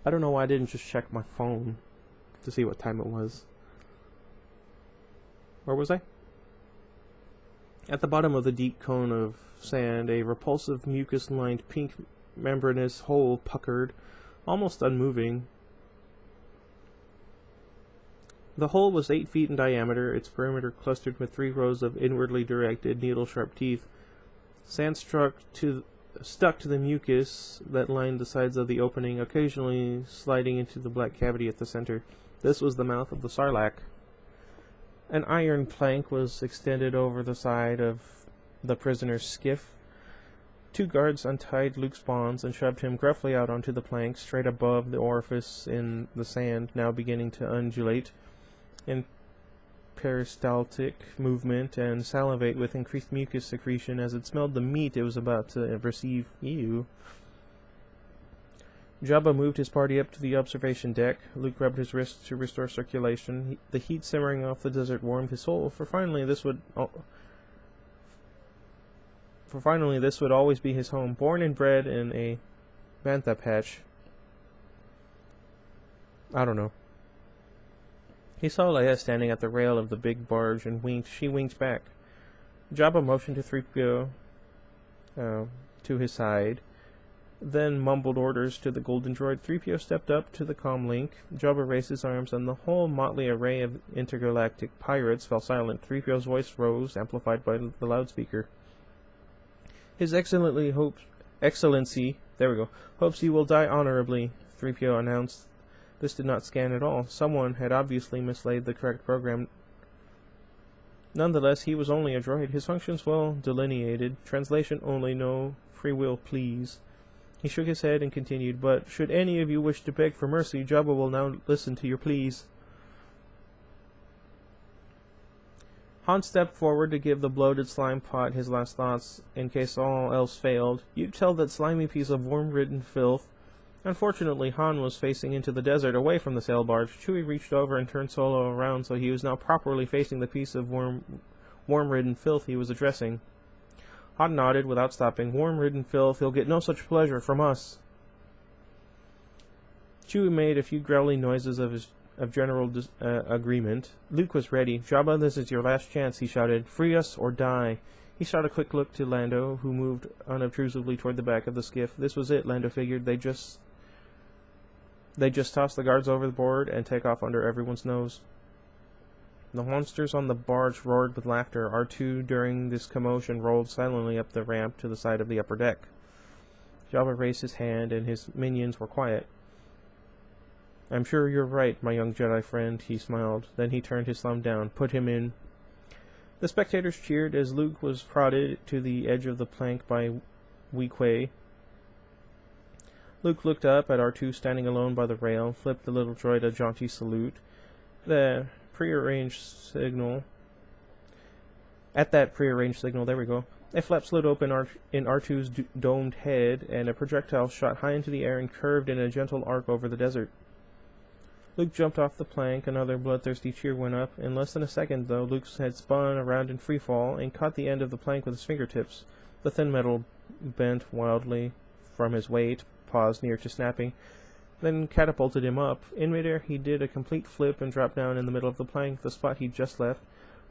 I don't know why I didn't just check my phone to see what time it was. Where was I? At the bottom of the deep cone of sand, a repulsive mucus-lined pink membranous hole puckered, almost unmoving. The hole was 8 feet in diameter, its perimeter clustered with 3 rows of inwardly directed, needle-sharp teeth. Sand stuck to the mucus that lined the sides of the opening, occasionally sliding into the black cavity at the center. This was the mouth of the Sarlacc. An iron plank was extended over the side of the prisoner's skiff. 2 guards untied Luke's bonds and shoved him gruffly out onto the plank, straight above the orifice in the sand, now beginning to undulate in peristaltic movement and salivate with increased mucus secretion as it smelled the meat it was about to receive. Ew. Jabba moved his party up to the observation deck. Luke rubbed his wrist to restore circulation. The heat simmering off the desert warmed his soul, for finally this would always be his home, born and bred in a bantha patch. I don't know. He saw Leia standing at the rail of the big barge and winked. She winked back. Jabba motioned to 3PO to his side, then mumbled orders to the golden droid. 3PO stepped up to the comm link. Jabba raised his arms, and the whole motley array of intergalactic pirates fell silent. 3PO's voice rose, amplified by the loudspeaker. His Excellency, there we go, hopes you will die honorably, 3PO announced. This did not scan at all. Someone had obviously mislaid the correct program. Nonetheless, he was only a droid. His functions well delineated. Translation only, no free will, please. He shook his head and continued, but should any of you wish to beg for mercy, Jabba will now listen to your pleas. Han stepped forward to give the bloated slime pot his last thoughts, in case all else failed. You'd tell that slimy piece of worm-ridden filth. Unfortunately, Han was facing into the desert, away from the sail barge. Chewie reached over and turned Solo around, so he was now properly facing the piece of worm-ridden filth he was addressing. Han nodded without stopping. Worm-ridden filth, he'll get no such pleasure from us. Chewie made a few growly noises of general agreement. Luke was ready. Jabba, this is your last chance, he shouted. Free us or die. He shot a quick look to Lando, who moved unobtrusively toward the back of the skiff. This was it, Lando figured. They just toss the guards overboard and take off under everyone's nose. The monsters on the barge roared with laughter. R2, during this commotion, rolled silently up the ramp to the side of the upper deck. Jabba raised his hand, and his minions were quiet. I'm sure you're right, my young Jedi friend, he smiled. Then he turned his thumb down. Put him in. The spectators cheered as Luke was prodded to the edge of the plank by Weequay. Luke looked up at R2 standing alone by the rail, flipped the little droid a jaunty salute. At that prearranged signal, there we go. A flap slid open in R2's domed head, and a projectile shot high into the air and curved in a gentle arc over the desert. Luke jumped off the plank. Another bloodthirsty cheer went up. In less than a second, though, Luke had spun around in free fall and caught the end of the plank with his fingertips. The thin metal bent wildly from his weight, paused near to snapping, then catapulted him up. In midair, he did a complete flip and dropped down in the middle of the plank, the spot he'd just left,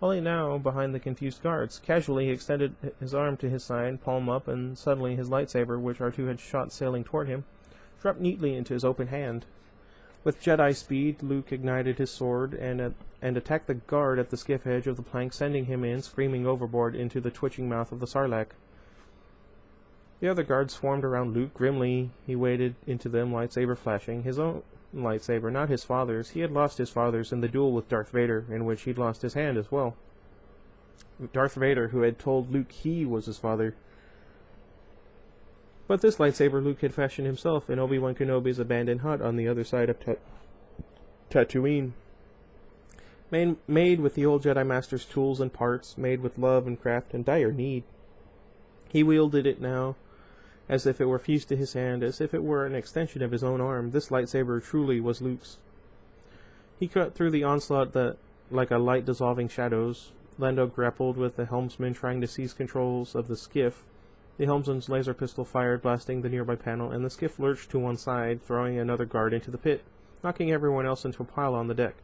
only now behind the confused guards. Casually, he extended his arm to his side, palm up, and suddenly his lightsaber, which R2 had shot sailing toward him, dropped neatly into his open hand. With Jedi speed, Luke ignited his sword and attacked the guard at the skiff edge of the plank, sending him in, screaming overboard, into the twitching mouth of the Sarlacc. The other guards swarmed around Luke. Grimly, he waded into them, lightsaber flashing. His own lightsaber, not his father's. He had lost his father's in the duel with Darth Vader, in which he'd lost his hand as well. Darth Vader, who had told Luke he was his father. But this lightsaber Luke had fashioned himself in Obi-Wan Kenobi's abandoned hut on the other side of Tatooine. Made with the old Jedi Master's tools and parts, made with love and craft and dire need. He wielded it now, as if it were fused to his hand, as if it were an extension of his own arm. This lightsaber truly was Luke's. He cut through the onslaught like a light dissolving shadows. Lando grappled with the helmsman, trying to seize controls of the skiff. The helmsman's laser pistol fired, blasting the nearby panel, and the skiff lurched to one side, throwing another guard into the pit, knocking everyone else into a pile on the deck.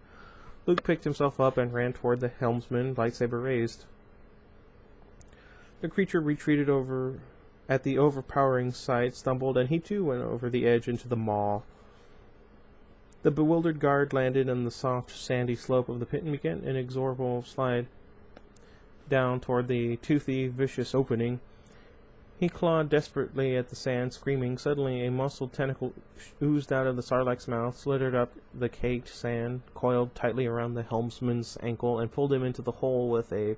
Luke picked himself up and ran toward the helmsman, lightsaber raised. The creature retreated over at the overpowering sight, stumbled, and he too went over the edge into the maw. The bewildered guard landed on the soft, sandy slope of the pit and began an inexorable slide down toward the toothy, vicious opening. He clawed desperately at the sand, screaming. Suddenly, a muscled tentacle oozed out of the Sarlacc's mouth, slithered up the caked sand, coiled tightly around the helmsman's ankle, and pulled him into the hole with a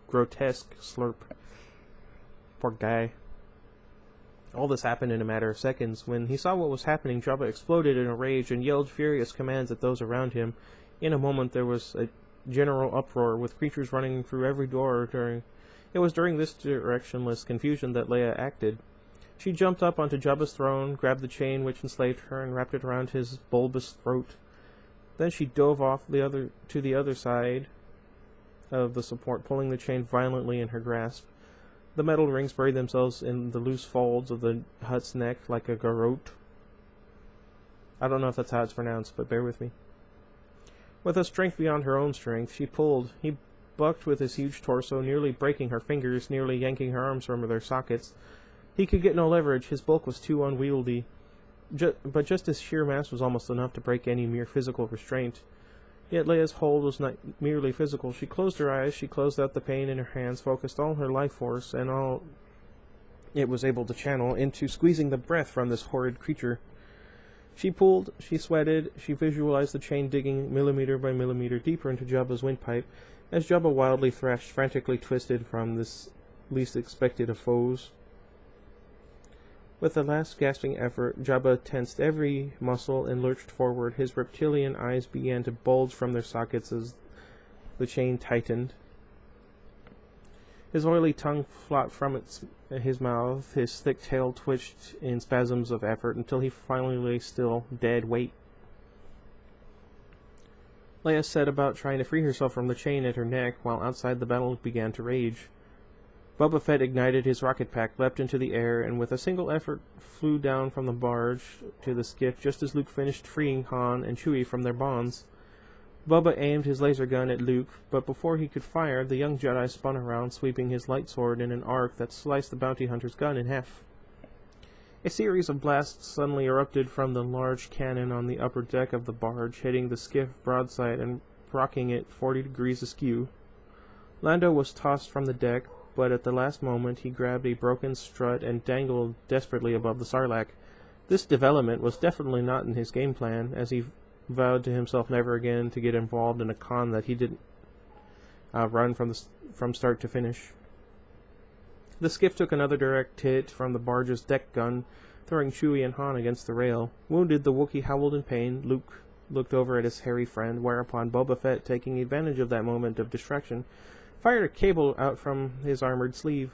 grotesque slurp. Poor guy. All this happened in a matter of seconds. When he saw what was happening, Jabba exploded in a rage and yelled furious commands at those around him. In a moment, there was a general uproar, with creatures running through every door. It was during this directionless confusion that Leia acted. She jumped up onto Jabba's throne, grabbed the chain which enslaved her, and wrapped it around his bulbous throat. Then she dove off to the other side of the support, pulling the chain violently in her grasp. The metal rings buried themselves in the loose folds of the hut's neck like a garrote. I don't know if that's how it's pronounced, but bear with me. With a strength beyond her own strength, she pulled. He bucked with his huge torso, nearly breaking her fingers, nearly yanking her arms from their sockets. He could get no leverage. His bulk was too unwieldy. But just his sheer mass was almost enough to break any mere physical restraint. Yet Leia's hold was not merely physical. She closed her eyes, she closed out the pain in her hands, focused all her life force and all it was able to channel into squeezing the breath from this horrid creature. She pulled, she sweated, she visualized the chain digging millimeter by millimeter deeper into Jabba's windpipe, as Jabba wildly thrashed, frantically twisted from this least expected of foes. With a last gasping effort, Jabba tensed every muscle and lurched forward. His reptilian eyes began to bulge from their sockets as the chain tightened. His oily tongue flopped from his mouth, his thick tail twitched in spasms of effort until he finally lay still, dead weight. Leia set about trying to free herself from the chain at her neck, while outside the battle began to rage. Boba Fett ignited his rocket pack, leapt into the air, and with a single effort flew down from the barge to the skiff just as Luke finished freeing Han and Chewie from their bonds. Boba aimed his laser gun at Luke, but before he could fire, the young Jedi spun around, sweeping his light sword in an arc that sliced the bounty hunter's gun in half. A series of blasts suddenly erupted from the large cannon on the upper deck of the barge, hitting the skiff broadside and rocking it 40 degrees askew. Lando was tossed from the deck, but at the last moment he grabbed a broken strut and dangled desperately above the Sarlacc. This development was definitely not in his game plan, as he vowed to himself never again to get involved in a con that he didn't run from start to finish. The skiff took another direct hit from the barge's deck gun, throwing Chewie and Han against the rail. Wounded, the Wookiee howled in pain. Luke looked over at his hairy friend, whereupon Boba Fett, taking advantage of that moment of distraction, fired a cable out from his armored sleeve.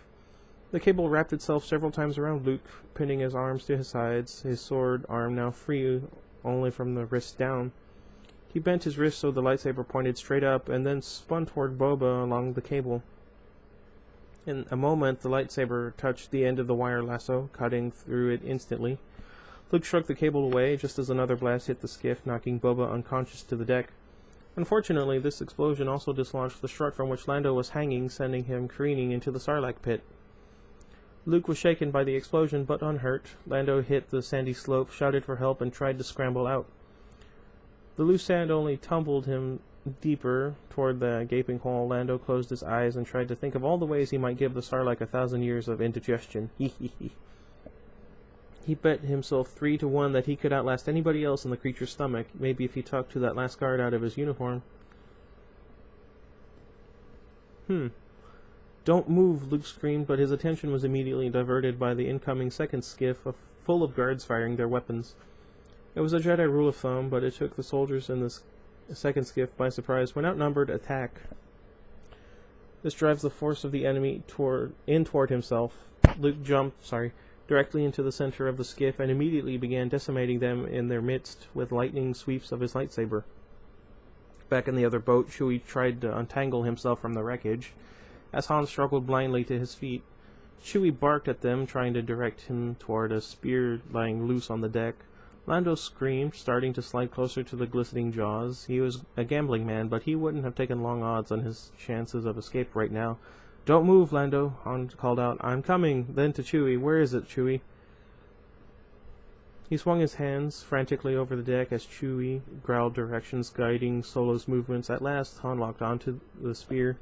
The cable wrapped itself several times around Luke, pinning his arms to his sides, his sword arm now free only from the wrist down. He bent his wrist so the lightsaber pointed straight up, and then spun toward Boba along the cable. In a moment, the lightsaber touched the end of the wire lasso, cutting through it instantly. Luke shrugged the cable away just as another blast hit the skiff, knocking Boba unconscious to the deck. Unfortunately, this explosion also dislodged the strut from which Lando was hanging, sending him careening into the Sarlacc pit. Luke was shaken by the explosion, but unhurt. Lando hit the sandy slope, shouted for help, and tried to scramble out. The loose sand only tumbled him deeper toward the gaping hole. Lando closed his eyes and tried to think of all the ways he might give the Sarlacc 1,000 years of indigestion. He bet himself 3-1 that he could outlast anybody else in the creature's stomach, maybe if he talked to that last guard out of his uniform. Don't move, Luke screamed, but his attention was immediately diverted by the incoming second skiff, full of guards firing their weapons. It was a Jedi rule of thumb, but it took the soldiers in the second skiff by surprise. When outnumbered, attack. This drives the force of the enemy toward himself. Luke jumped, directly into the center of the skiff and immediately began decimating them in their midst with lightning sweeps of his lightsaber. Back in the other boat, Chewie tried to untangle himself from the wreckage. As Han struggled blindly to his feet, Chewie barked at them, trying to direct him toward a spear lying loose on the deck. Lando screamed, starting to slide closer to the glistening jaws. He was a gambling man, but he wouldn't have taken long odds on his chances of escape right now. "Don't move, Lando," Han called out. "I'm coming." Then to Chewie, "Where is it, Chewie?" He swung his hands frantically over the deck as Chewie growled directions, guiding Solo's movements. At last, Han locked onto the spear.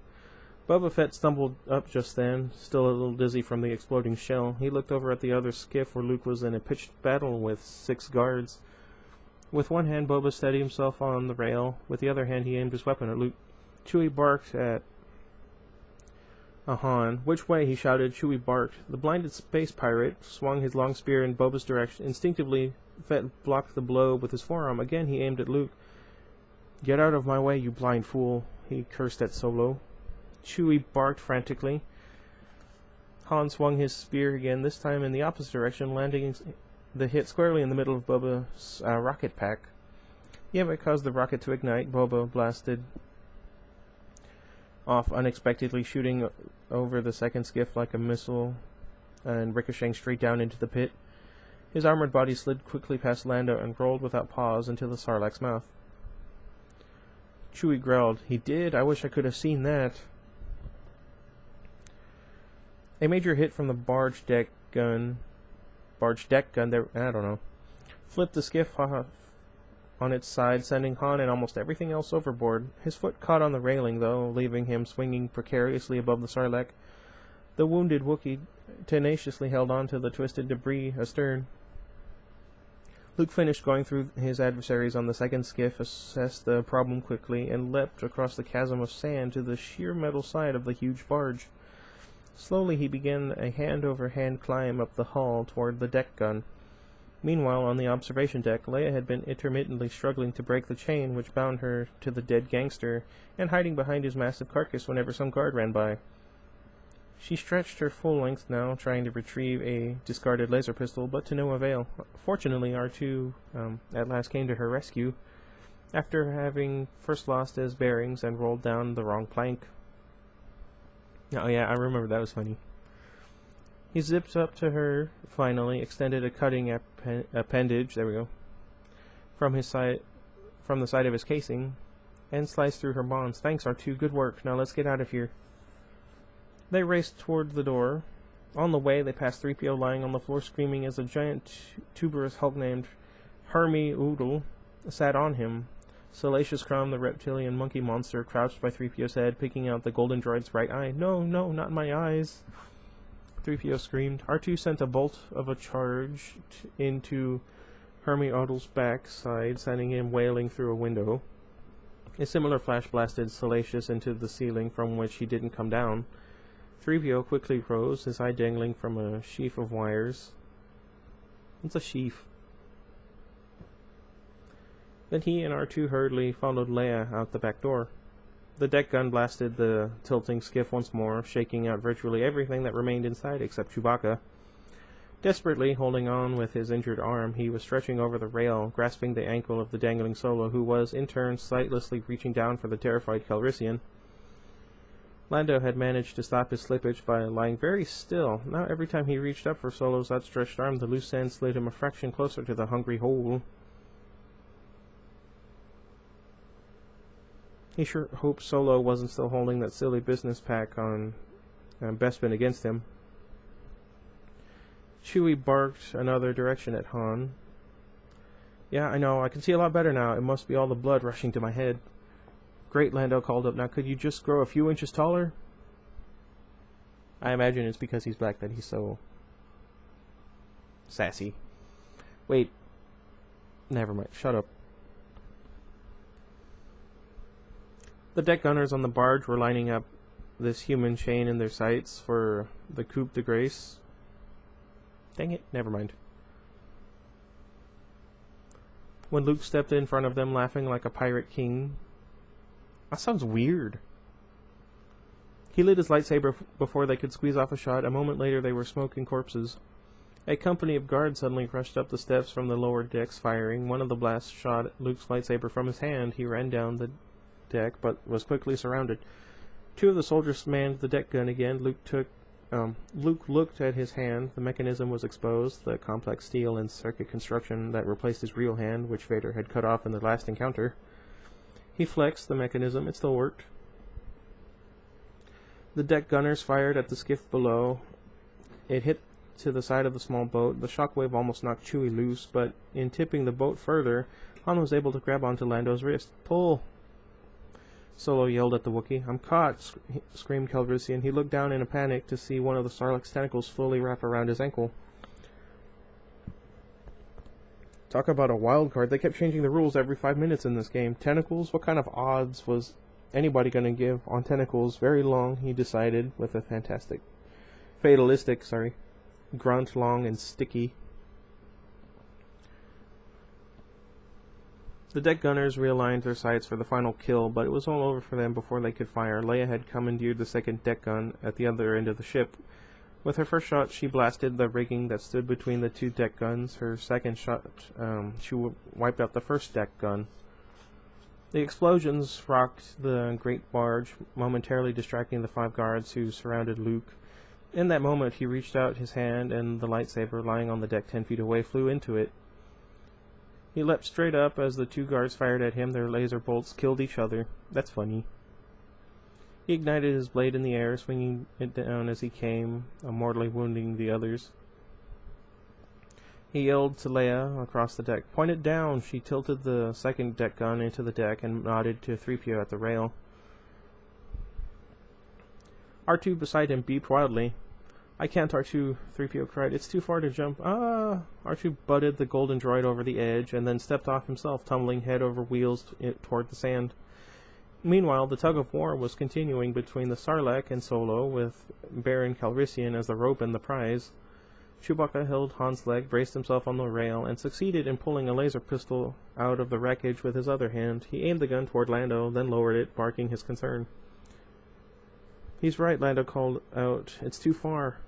Boba Fett stumbled up just then, still a little dizzy from the exploding shell. He looked over at the other skiff where Luke was in a pitched battle with 6 guards. With one hand, Boba steadied himself on the rail. With the other hand, he aimed his weapon at Luke. Chewie barked at Han. "Which way?" he shouted. Chewie barked. The blinded space pirate swung his long spear in Boba's direction. Instinctively, Fett blocked the blow with his forearm. Again, he aimed at Luke. "Get out of my way, you blind fool," he cursed at Solo. Chewie barked frantically. Han swung his spear again, this time in the opposite direction, landing the hit squarely in the middle of Boba's rocket pack. The it caused the rocket to ignite. Boba blasted off unexpectedly, shooting over the second skiff like a missile and ricocheting straight down into the pit. His armored body slid quickly past Lando and rolled without pause into the Sarlacc's mouth. Chewie growled, "He did? I wish I could have seen that." A major hit from the barge deck gun flipped the skiff off on its side, sending Han and almost everything else overboard. His foot caught on the railing, though, leaving him swinging precariously above the Sarlacc. The wounded Wookiee tenaciously held on to the twisted debris astern. Luke finished going through his adversaries on the second skiff, assessed the problem quickly, and leapt across the chasm of sand to the sheer metal side of the huge barge. Slowly he began a hand-over-hand climb up the hull toward the deck gun. Meanwhile, on the observation deck, Leia had been intermittently struggling to break the chain which bound her to the dead gangster, and hiding behind his massive carcass whenever some guard ran by. She stretched her full length now, trying to retrieve a discarded laser pistol, but to no avail. Fortunately, R2 at last came to her rescue, after having first lost his bearings and rolled down the wrong plank. Oh yeah, I remember, that was funny. He zipped up to her, finally, extended a cutting appendage, there we go, from the side of his casing, and sliced through her bonds. Thanks, R2, good work. Now let's get out of here. They raced toward the door. On the way, they passed 3PO lying on the floor screaming as a giant tuberous Hulk named Hermy Oodle sat on him. Salacious Crumb, the reptilian monkey monster, crouched by 3PO's head, picking out the golden droid's right eye. No, no, not my eyes. 3PO screamed. R2 sent a bolt of a charge into Hermy Oodle's backside, sending him wailing through a window. A similar flash blasted Salacious into the ceiling, from which he didn't come down. 3PO quickly rose, his eye dangling from a sheaf of wires. What's a sheaf? Then he and R2 hurriedly followed Leia out the back door. The deck gun blasted the tilting skiff once more, shaking out virtually everything that remained inside except Chewbacca. Desperately holding on with his injured arm, he was stretching over the rail, grasping the ankle of the dangling Solo, who was, in turn, sightlessly reaching down for the terrified Calrissian. Lando had managed to stop his slippage by lying very still. Now every time he reached up for Solo's outstretched arm, the loose end slid him a fraction closer to the hungry hole. He sure hoped Solo wasn't still holding that silly business pack on Bespin against him. Chewie barked another direction at Han. Yeah, I know, I can see a lot better now. It must be all the blood rushing to my head. Great, Lando called up. Now could you just grow a few inches taller? I imagine it's because he's black that he's so sassy. Wait. Never mind. Shut up. The deck gunners on the barge were lining up this human chain in their sights for the coup de grace. Dang it. Never mind. When Luke stepped in front of them laughing like a pirate king. That sounds weird. He lit his lightsaber before they could squeeze off a shot. A moment later, they were smoking corpses. A company of guards suddenly rushed up the steps from the lower decks, firing. One of the blasts shot Luke's lightsaber from his hand. He ran down the deck, but was quickly surrounded. Two of the soldiers manned the deck gun again. Luke looked at his hand. The mechanism was exposed, the complex steel and circuit construction that replaced his real hand, which Vader had cut off in the last encounter. He flexed the mechanism. It still worked. The deck gunners fired at the skiff below. It hit to the side of the small boat. The shockwave almost knocked Chewie loose, but in tipping the boat further, Han was able to grab onto Lando's wrist. Pull! Solo yelled at the Wookiee. I'm caught! Screamed Calrissian. He looked down in a panic to see one of the Sarlacc's tentacles fully wrap around his ankle. Talk about a wild card. They kept changing the rules every 5 minutes in this game. Tentacles? What kind of odds was anybody going to give on tentacles? Very long, he decided, with a fatalistic grunt, long and sticky. The deck gunners realigned their sights for the final kill, but it was all over for them before they could fire. Leia had commandeered the second deck gun at the other end of the ship. With her first shot, she blasted the rigging that stood between the two deck guns. Her second shot, she wiped out the first deck gun. The explosions rocked the great barge, momentarily distracting the 5 guards who surrounded Luke. In that moment, he reached out his hand, and the lightsaber lying on the deck 10 feet away flew into it. He leapt straight up as the 2 guards fired at him. Their laser bolts killed each other. That's funny. He ignited his blade in the air, swinging it down as he came, mortally wounding the others. He yelled to Leia across the deck. Point it down! She tilted the second deck gun into the deck and nodded to 3PO at the rail. R2 beside him beeped wildly. I can't, R2, 3PO cried. It's too far to jump. R2 butted the golden droid over the edge and then stepped off himself, tumbling head over wheels toward the sand. Meanwhile, the tug-of-war was continuing between the Sarlacc and Solo, with Baron Calrissian as the rope and the prize. Chewbacca held Han's leg, braced himself on the rail, and succeeded in pulling a laser pistol out of the wreckage with his other hand. He aimed the gun toward Lando, then lowered it, barking his concern. "He's right," Lando called out. "It's too far."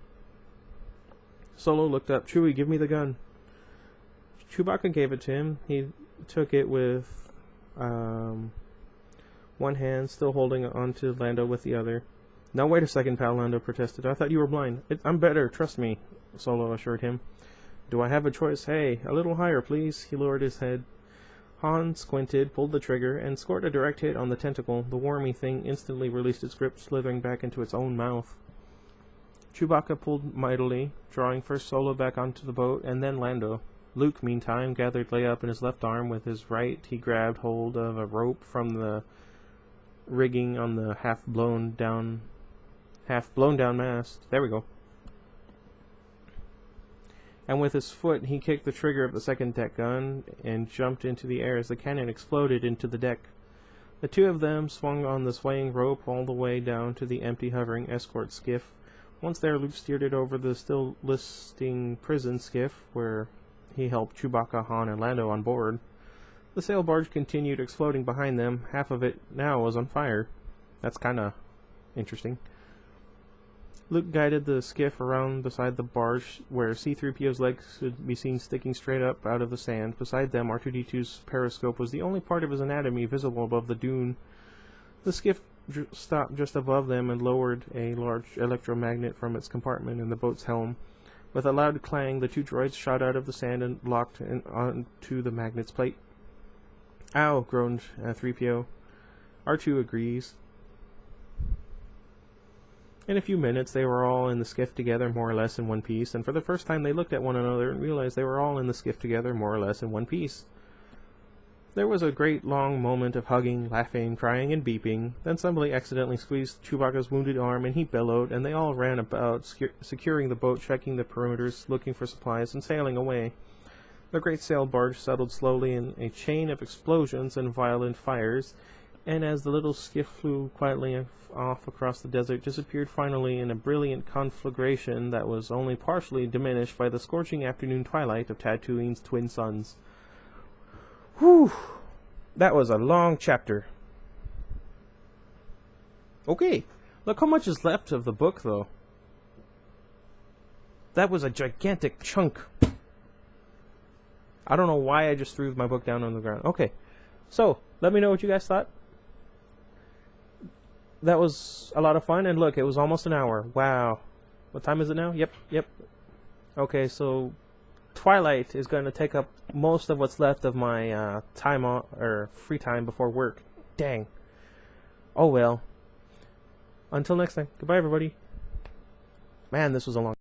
Solo looked up. "Chewie, give me the gun." Chewbacca gave it to him. He took it with one hand, still holding onto Lando with the other. "Now wait a second, pal," Lando protested. "I thought you were blind." "I'm better, trust me," Solo assured him. "Do I have a choice?" "Hey, a little higher, please." He lowered his head. Han squinted, pulled the trigger, and scored a direct hit on the tentacle. The wormy thing instantly released its grip, slithering back into its own mouth. Chewbacca pulled mightily, drawing first Solo back onto the boat, and then Lando. Luke, meantime, gathered Leia up in his left arm. With his right, he grabbed hold of a rope from the rigging on the half blown down mast. There we go. And with his foot, he kicked the trigger of the second deck gun and jumped into the air as the cannon exploded into the deck. The two of them swung on the swaying rope all the way down to the empty hovering escort skiff. Once there, Luke steered it over the still listing prison skiff, where he helped Chewbacca, Han, and Lando on board. The sail barge continued exploding behind them. Half of it now was on fire. That's kinda interesting. Luke guided the skiff around beside the barge, where C-3PO's legs could be seen sticking straight up out of the sand. Beside them, R2-D2's periscope was the only part of his anatomy visible above the dune. The skiff stopped just above them and lowered a large electromagnet from its compartment in the boat's helm. With a loud clang, the two droids shot out of the sand and locked onto the magnet's plate. "Ow," groaned 3PO. R2 agrees. In a few minutes, they were all in the skiff together, more or less in one piece, and for the first time they looked at one another and realized they were all in the skiff together, more or less in one piece. There was a great long moment of hugging, laughing, crying, and beeping. Then somebody accidentally squeezed Chewbacca's wounded arm, and he bellowed, and they all ran about, securing the boat, checking the perimeters, looking for supplies, and sailing away. The great sail barge settled slowly in a chain of explosions and violent fires, and as the little skiff flew quietly off across the desert, disappeared finally in a brilliant conflagration that was only partially diminished by the scorching afternoon twilight of Tatooine's twin suns. Whew! That was a long chapter. Okay, look how much is left of the book, though. That was a gigantic chunk. I don't know why I just threw my book down on the ground. Okay, so let me know what you guys thought. That was a lot of fun, and look, it was almost an hour. Wow. What time is it now? Yep. Okay, so Twilight is going to take up most of what's left of my free time before work. Dang. Oh well. Until next time. Goodbye, everybody. Man, this was a long